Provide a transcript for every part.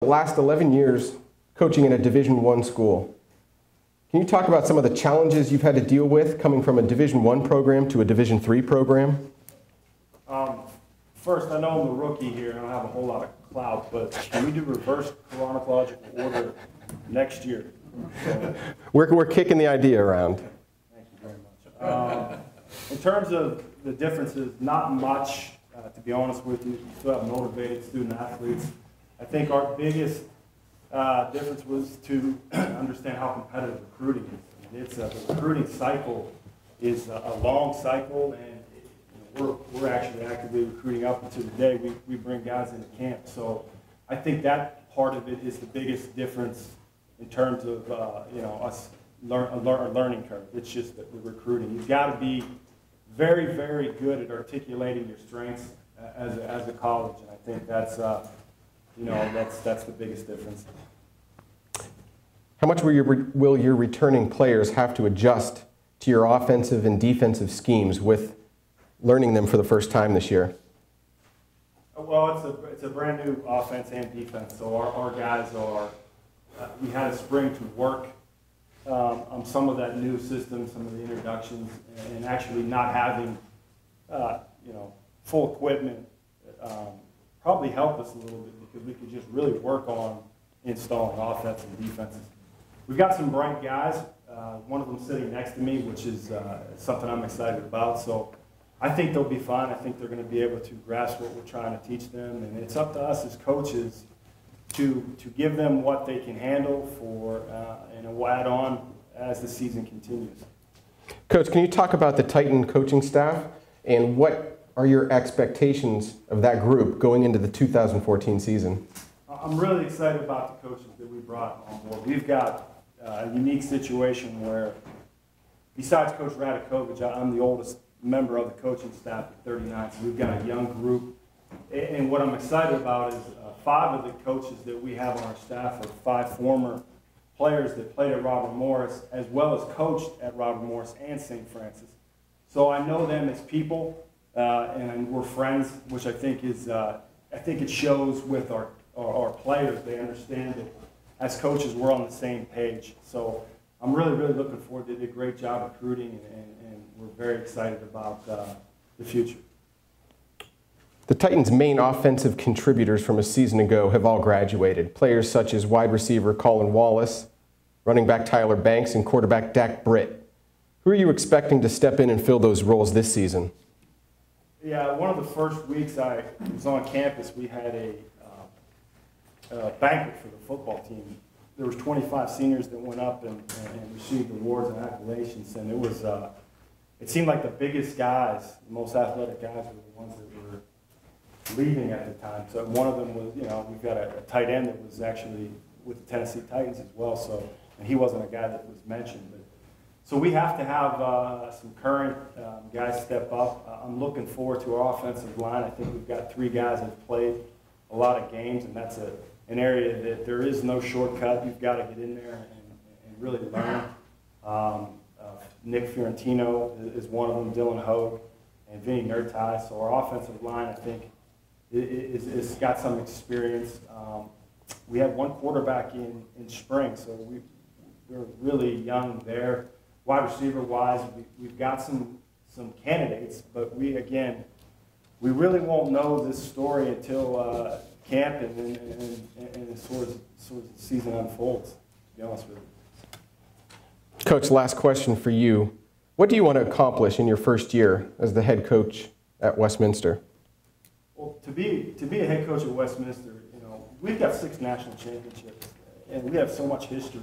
The last 11 years coaching in a Division I school. Can you talk about some of the challenges you've had to deal with coming from a Division I program to a Division III program? First, I know I'm a rookie here and I don't have a whole lot of clout, but can we do reverse chronological order next year? So, We're kicking the idea around. thank you very much. In terms of the differences, not much, to be honest with you. You still have motivated student athletes. I think our biggest difference was to understand how competitive recruiting is. And it's the recruiting cycle is a long cycle, and we're actually actively recruiting up until the day we bring guys into camp. So I think that part of it is the biggest difference in terms of us learning curve. It's just the recruiting. You've got to be very, very good at articulating your strengths as a college, and I think that's that's the biggest difference. How much will your returning players have to adjust to your offensive and defensive schemes with learning them for the first time this year? Well, it's a brand new offense and defense, so our guys are, we had a spring to work on some of that new system, some of the introductions, and actually not having, full equipment probably helped us a little bit because we could just really work on installing offense and defenses. We've got some bright guys, one of them sitting next to me, which is something I'm excited about. So I think they'll be fine. I think they're going to be able to grasp what we're trying to teach them, and it's up to us as coaches to give them what they can handle for, and we'll add on as the season continues. Coach, can you talk about the Titan coaching staff and what are your expectations of that group going into the 2014 season? I'm really excited about the coaches that we brought on board. We've got a unique situation where, besides Coach Radakovich, I'm the oldest member of the coaching staff at 39, so we've got a young group. And what I'm excited about is 5 of the coaches that we have on our staff are 5 former players that played at Robert Morris, as well as coached at Robert Morris and St. Francis. So I know them as people, and we're friends, which I think is, I think it shows with our players. They understand that as coaches we're on the same page. So I'm really, really looking forward. They did a great job recruiting, and we're very excited about the future. The Titans' main offensive contributors from a season ago have all graduated. Players such as wide receiver Colin Wallace, running back Tyler Banks, and quarterback Dak Britt. Who are you expecting to step in and fill those roles this season? Yeah, one of the first weeks I was on campus, we had a banquet for the football team. There was 25 seniors that went up and received awards and accolades, and it was, it seemed like the biggest guys, the most athletic guys were the ones that were leaving at the time. So one of them was, we've got a tight end that was actually with the Tennessee Titans as well, so, and he wasn't a guy that was mentioned. But, so we have to have some current guys step up. I'm looking forward to our offensive line. I think we've got 3 guys that have played a lot of games, and that's an area that there is no shortcut. You've got to get in there and really learn. Nick Fiorentino is one of them, Dylan Hogue, and Vinny Nurtai. So our offensive line, I think, is got some experience. We have 1 quarterback in spring, so we're really young there. Wide receiver wise, we've got some candidates, but we really won't know this story until camp and sort of the season unfolds, to be honest with you. Coach, last question for you. What do you want to accomplish in your first year as the head coach at Westminster? Well, to be a head coach at Westminster, we've got 6 national championships, and we have so much history.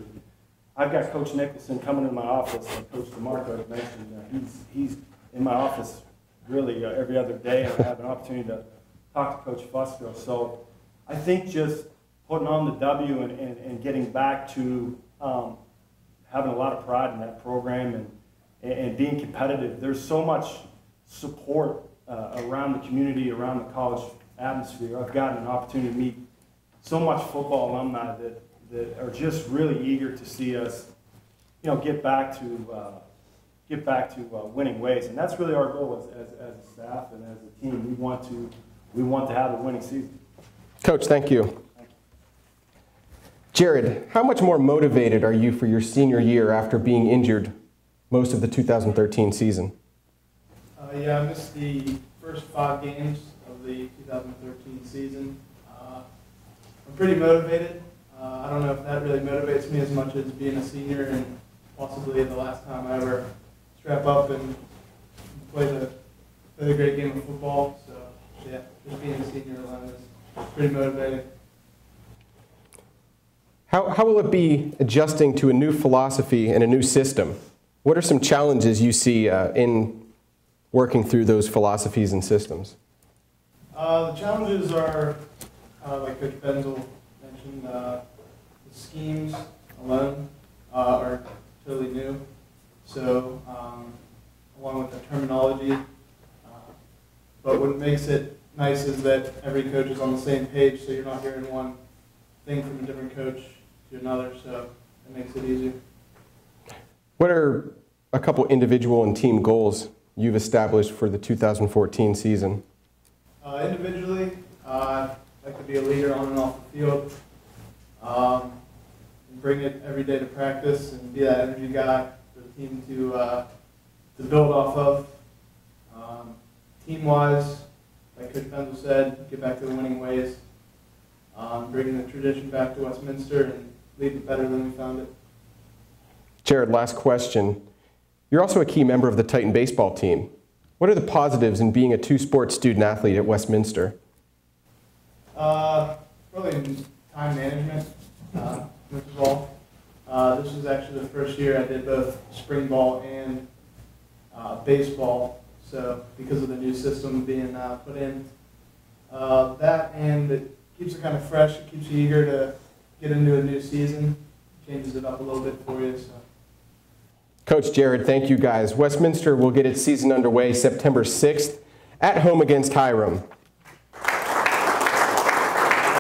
I've got Coach Nicholson coming in my office, and Coach DeMarco has mentioned, he's in my office really every other day, and I have an opportunity to talk to Coach Fusco. So I think just putting on the W and getting back to having a lot of pride in that program and being competitive. There's so much support around the community, around the college atmosphere. I've gotten an opportunity to meet so much football alumni that are just really eager to see us, get back to winning ways, and that's really our goal as a staff and as a team. We want to have a winning season. Coach, thank you. Jared, how much more motivated are you for your senior year after being injured most of the 2013 season? Yeah, I missed the first 5 games of the 2013 season. I'm pretty motivated. I don't know if that really motivates me as much as being a senior and possibly the last time I ever strap up and play the great game of football. So yeah, just being a senior alone is pretty motivating. How will it be adjusting to a new philosophy and a new system? What are some challenges you see in working through those philosophies and systems? The challenges are, like Coach Benzel mentioned, the schemes alone are totally new. So, along with the terminology, but what makes it nice is that every coach is on the same page, so you're not hearing one thing from a different coach to another, so it makes it easier. What are a couple individual and team goals you've established for the 2014 season? Individually, I'd like to be a leader on and off the field, and bring it every day to practice and be that energy guy for the team to build off of. Team-wise, like Coach Benzel said, get back to the winning ways, bringing the tradition back to Westminster and leave it better than we found it. Jared, last question. You're also a key member of the Titan baseball team. What are the positives in being a two-sport student-athlete at Westminster? Probably time management, most of all. This was actually the first year I did both spring ball and baseball, so because of the new system being put in. That, and it keeps it kind of fresh, it keeps you eager to get into a new season, changes it up a little bit for you. So. Coach Jared, thank you guys. Westminster will get its season underway September 6th at home against Hiram.